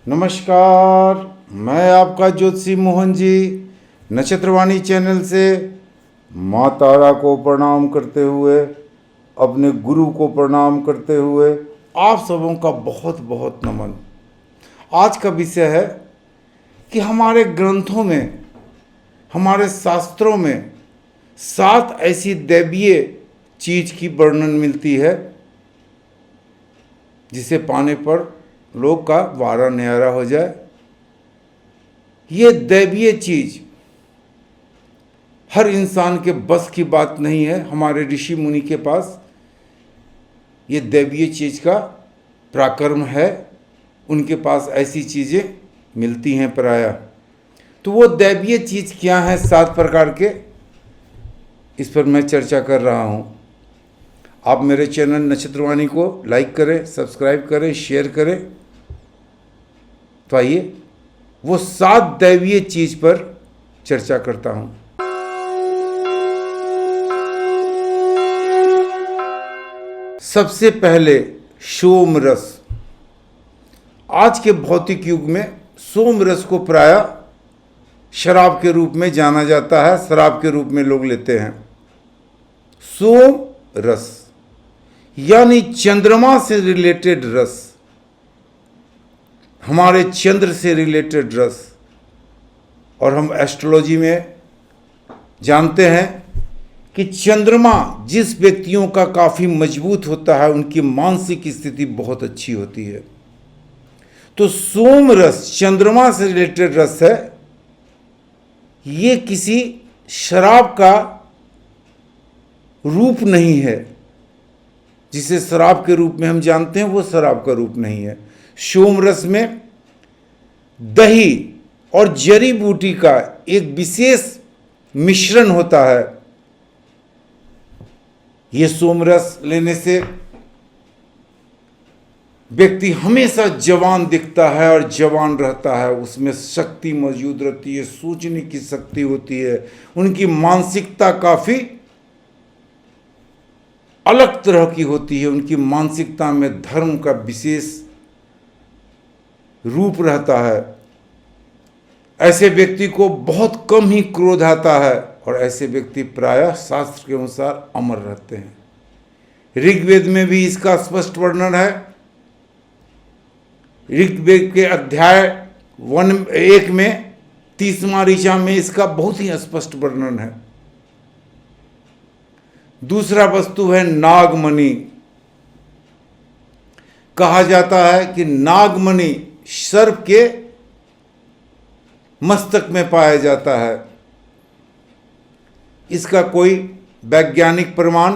नमस्कार, मैं आपका ज्योतिषी मोहन जी नक्षत्रवाणी चैनल से माँ तारा को प्रणाम करते हुए, अपने गुरु को प्रणाम करते हुए आप सबों का बहुत बहुत नमन। आज का विषय है कि हमारे ग्रंथों में, हमारे शास्त्रों में 7 ऐसी दैवीय चीज़ की वर्णन मिलती है जिसे पाने पर लोग का वारा न्यारा हो जाए। ये दैवीय चीज हर इंसान के बस की बात नहीं है। हमारे ऋषि मुनि के पास ये दैवीय चीज का पराक्रम है, उनके पास ऐसी चीजें मिलती हैं प्रायः। तो वो दैवीय चीज क्या है 7 प्रकार के, इस पर मैं चर्चा कर रहा हूँ। आप मेरे चैनल नक्षत्रवाणी को लाइक करें, सब्सक्राइब करें, शेयर करें। तो आइए वो 7 दैवीय चीज पर चर्चा करता हूं। सबसे पहले सोम रस। आज के भौतिक युग में सोम रस को प्रायः शराब के रूप में जाना जाता है, शराब के रूप में लोग लेते हैं। सोम रस यानी चंद्रमा से रिलेटेड रस, हमारे चंद्र से रिलेटेड रस। और हम एस्ट्रोलॉजी में जानते हैं कि चंद्रमा जिस व्यक्तियों का काफ़ी मजबूत होता है उनकी मानसिक स्थिति बहुत अच्छी होती है। तो सोम रस चंद्रमा से रिलेटेड रस है। ये किसी शराब का रूप नहीं है, जिसे शराब के रूप में हम जानते हैं वो शराब का रूप नहीं है। सोम रस में दही और जड़ी बूटी का एक विशेष मिश्रण होता है। यह सोम रस लेने से व्यक्ति हमेशा जवान दिखता है और जवान रहता है। उसमें शक्ति मौजूद रहती है, सोचने की शक्ति होती है। उनकी मानसिकता काफी अलग तरह की होती है। उनकी मानसिकता में धर्म का विशेष रूप रहता है। ऐसे व्यक्ति को बहुत कम ही क्रोध आता है और ऐसे व्यक्ति प्रायः शास्त्र के अनुसार अमर रहते हैं। ऋग्वेद में भी इसका स्पष्ट वर्णन है। ऋग्वेद के अध्याय 1 में 30वां ऋचा में इसका बहुत ही स्पष्ट वर्णन है। दूसरा वस्तु है नागमणि। कहा जाता है कि नागमणि सर्प के मस्तक में पाया जाता है। इसका कोई वैज्ञानिक प्रमाण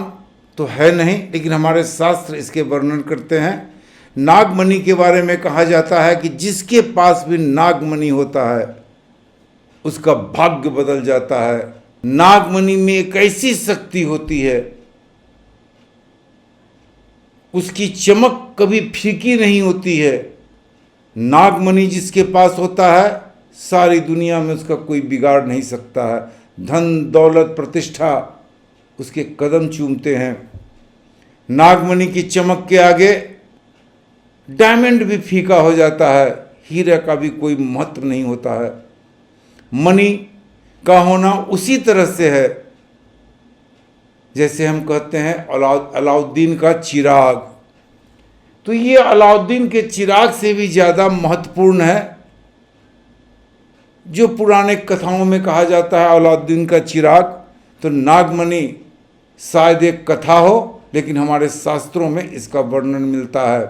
तो है नहीं, लेकिन हमारे शास्त्र इसके वर्णन करते हैं। नागमणि के बारे में कहा जाता है कि जिसके पास भी नागमणि होता है उसका भाग्य बदल जाता है। नागमणि में एक ऐसी शक्ति होती है, उसकी चमक कभी फीकी नहीं होती है। नागमणि जिसके पास होता है सारी दुनिया में उसका कोई बिगाड़ नहीं सकता है। धन दौलत प्रतिष्ठा उसके कदम चूमते हैं। नागमणि की चमक के आगे डायमंड भी फीका हो जाता है, हीरे का भी कोई महत्व नहीं होता है। मणि का होना उसी तरह से है जैसे हम कहते हैं अलाउद्दीन का चिराग। तो ये अलाउद्दीन के चिराग से भी ज़्यादा महत्वपूर्ण है। जो पुराने कथाओं में कहा जाता है अलाउद्दीन का चिराग, तो नागमणि शायद एक कथा हो, लेकिन हमारे शास्त्रों में इसका वर्णन मिलता है।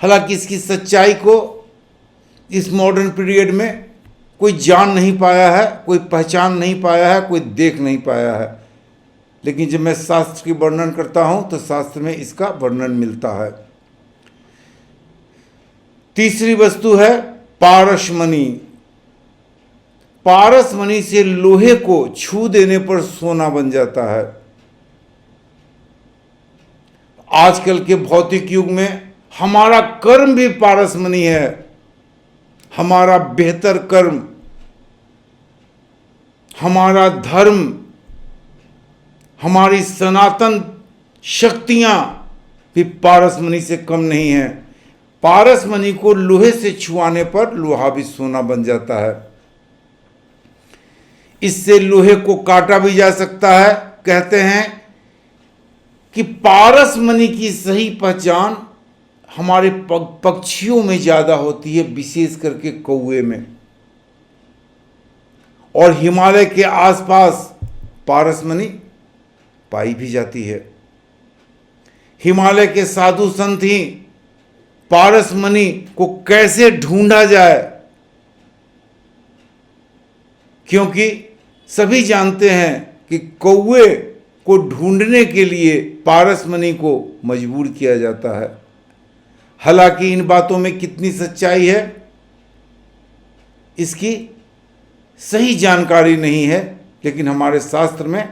हालांकि इसकी सच्चाई को इस मॉडर्न पीरियड में कोई जान नहीं पाया है, कोई पहचान नहीं पाया है, कोई देख नहीं पाया है। लेकिन जब मैं शास्त्र की वर्णन करता हूं तो शास्त्र में इसका वर्णन मिलता है। तीसरी वस्तु है पारसमणि। पारसमणि से लोहे को छू देने पर सोना बन जाता है। आजकल के भौतिक युग में हमारा कर्म भी पारसमणि है। हमारा बेहतर कर्म, हमारा धर्म, हमारी सनातन शक्तियां भी पारसमणि से कम नहीं है। पारसमणि को लोहे से छुआने पर लोहा भी सोना बन जाता है। इससे लोहे को काटा भी जा सकता है। कहते हैं कि पारसमणि की सही पहचान हमारे पक्षियों में ज्यादा होती है, विशेष करके कौवे में, और हिमालय के आसपास पारसमणि पाई भी जाती है। हिमालय के साधु संत ही पारसमणि को कैसे ढूंढा जाए, क्योंकि सभी जानते हैं कि कौवे को ढूंढने के लिए पारसमणि को मजबूर किया जाता है। हालांकि इन बातों में कितनी सच्चाई है इसकी सही जानकारी नहीं है, लेकिन हमारे शास्त्र में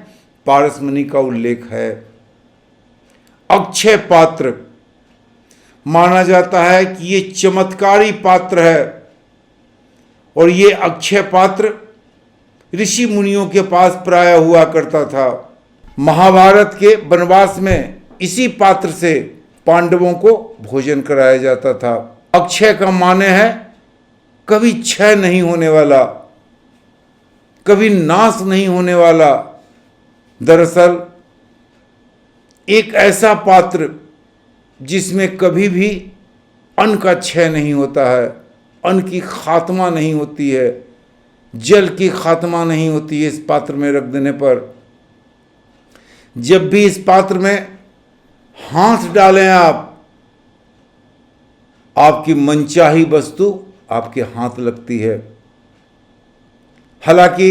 पारसमणि का उल्लेख है। अक्षय पात्र माना जाता है कि ये चमत्कारी पात्र है, और ये अक्षय पात्र ऋषि मुनियों के पास प्राय हुआ करता था। महाभारत के वनवास में इसी पात्र से पांडवों को भोजन कराया जाता था। अक्षय का माने है कभी क्षय नहीं होने वाला, कभी नाश नहीं होने वाला। दरअसल एक ऐसा पात्र जिसमें कभी भी अन्न का क्षय नहीं होता है, अन्न की खात्मा नहीं होती है, जल की खात्मा नहीं होती है। इस पात्र में रख देने पर जब भी इस पात्र में हाथ डालें आपकी मनचाही वस्तु आपके हाथ लगती है। हालांकि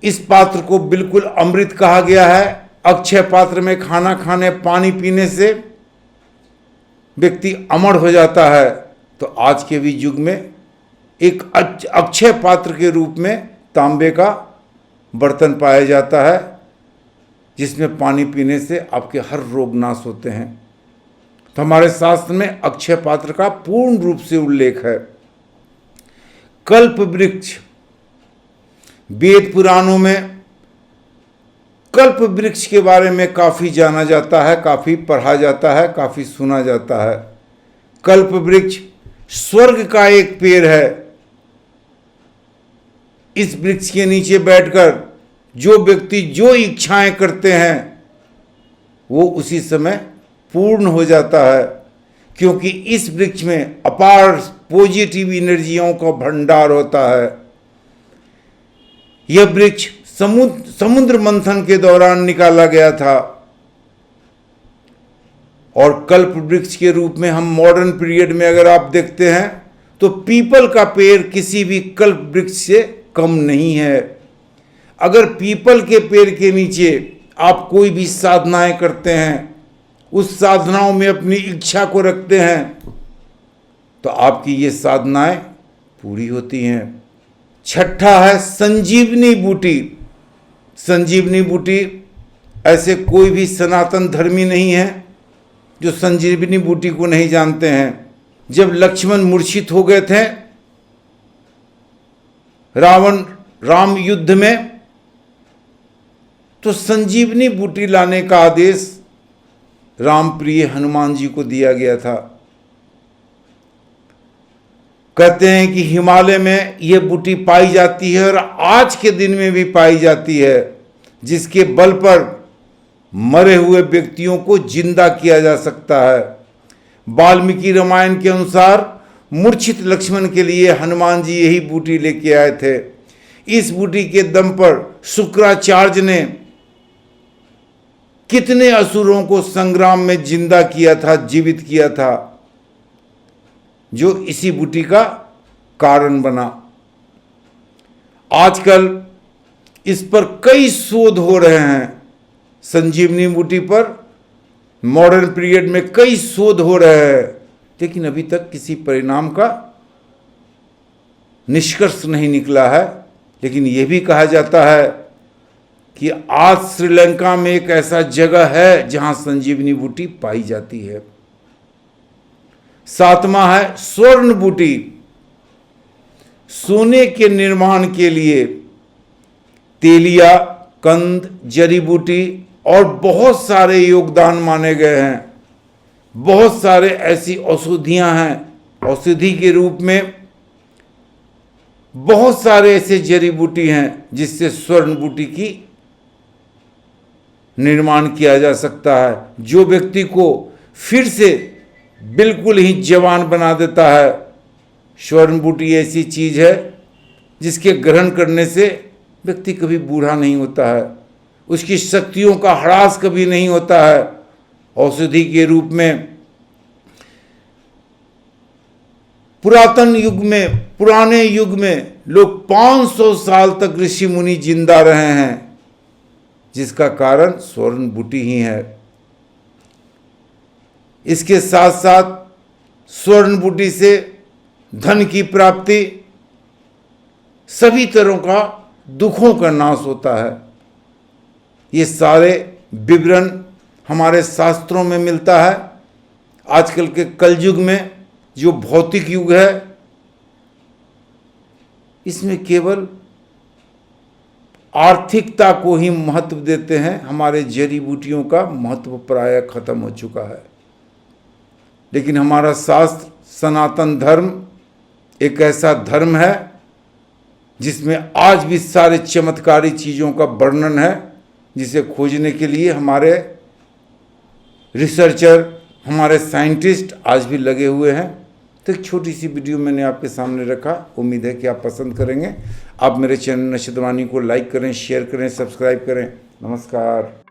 इस पात्र को बिल्कुल अमृत कहा गया है। अक्षय पात्र में खाना खाने, पानी पीने से व्यक्ति अमर हो जाता है। तो आज के भी युग में एक अक्षय पात्र के रूप में तांबे का बर्तन पाया जाता है, जिसमें पानी पीने से आपके हर रोग नाश होते हैं। तो हमारे शास्त्र में अक्षय पात्र का पूर्ण रूप से उल्लेख है। कल्प वृक्ष, वेद पुराणों में कल्प वृक्ष के बारे में काफी जाना जाता है, काफी पढ़ा जाता है, काफी सुना जाता है। कल्प वृक्ष स्वर्ग का एक पेड़ है। इस वृक्ष के नीचे बैठकर जो व्यक्ति जो इच्छाएं करते हैं वो उसी समय पूर्ण हो जाता है, क्योंकि इस वृक्ष में अपार पॉजिटिव एनर्जियों का भंडार होता है। यह वृक्ष समुद्र मंथन के दौरान निकाला गया था, और कल्प वृक्ष के रूप में हम मॉडर्न पीरियड में अगर आप देखते हैं तो पीपल का पेड़ किसी भी कल्प वृक्ष से कम नहीं है। अगर पीपल के पेड़ के नीचे आप कोई भी साधनाएं करते हैं, उस साधनाओं में अपनी इच्छा को रखते हैं, तो आपकी ये साधनाएं पूरी होती हैं। छठा है संजीवनी बूटी। संजीवनी बूटी, ऐसे कोई भी सनातन धर्मी नहीं है जो संजीवनी बूटी को नहीं जानते हैं। जब लक्ष्मण मूर्छित हो गए थे राम युद्ध में, तो संजीवनी बूटी लाने का आदेश राम प्रिय हनुमान जी को दिया गया था। कहते हैं कि हिमालय में यह बूटी पाई जाती है और आज के दिन में भी पाई जाती है, जिसके बल पर मरे हुए व्यक्तियों को जिंदा किया जा सकता है। वाल्मीकि रामायण के अनुसार मूर्छित लक्ष्मण के लिए हनुमान जी यही बूटी लेके आए थे। इस बूटी के दम पर शुक्राचार्य ने कितने असुरों को संग्राम में जिंदा किया था, जीवित किया था, जो इसी बूटी का कारण बना। आजकल इस पर कई शोध हो रहे हैं। संजीवनी बूटी पर मॉडर्न पीरियड में कई शोध हो रहे हैं, लेकिन अभी तक किसी परिणाम का निष्कर्ष नहीं निकला है। लेकिन यह भी कहा जाता है कि आज श्रीलंका में एक ऐसा जगह है जहां संजीवनी बूटी पाई जाती है। सातवां है स्वर्ण बूटी। सोने के निर्माण के लिए तेलिया, कंद, जड़ी बूटी और बहुत सारे योगदान माने गए हैं। बहुत सारे ऐसी औषधियाँ हैं, औषधि के रूप में बहुत सारे ऐसे जड़ी बूटी हैं जिससे स्वर्ण बूटी की निर्माण किया जा सकता है, जो व्यक्ति को फिर से बिल्कुल ही जवान बना देता है। स्वर्ण बूटी ऐसी चीज है जिसके ग्रहण करने से व्यक्ति कभी बूढ़ा नहीं होता है, उसकी शक्तियों का ह्रास कभी नहीं होता है। औषधि के रूप में पुरातन युग में, पुराने युग में लोग 500 साल तक ऋषि मुनि जिंदा रहे हैं, जिसका कारण स्वर्ण बूटी ही है। इसके साथ साथ स्वर्ण बूटी से धन की प्राप्ति, सभी तरह का दुखों का नाश होता है। ये सारे विवरण हमारे शास्त्रों में मिलता है। आजकल के कलयुग में जो भौतिक युग है, इसमें केवल आर्थिकता को ही महत्व देते हैं। हमारे जड़ी बूटियों का महत्व प्राय खत्म हो चुका है। लेकिन हमारा शास्त्र सनातन धर्म एक ऐसा धर्म है जिसमें आज भी सारे चमत्कारी चीज़ों का वर्णन है, जिसे खोजने के लिए हमारे रिसर्चर, हमारे साइंटिस्ट आज भी लगे हुए हैं। तो एक छोटी सी वीडियो मैंने आपके सामने रखा, उम्मीद है कि आप पसंद करेंगे। आप मेरे चैनल नशद वाणी को लाइक करें, शेयर करें, सब्सक्राइब करें। नमस्कार।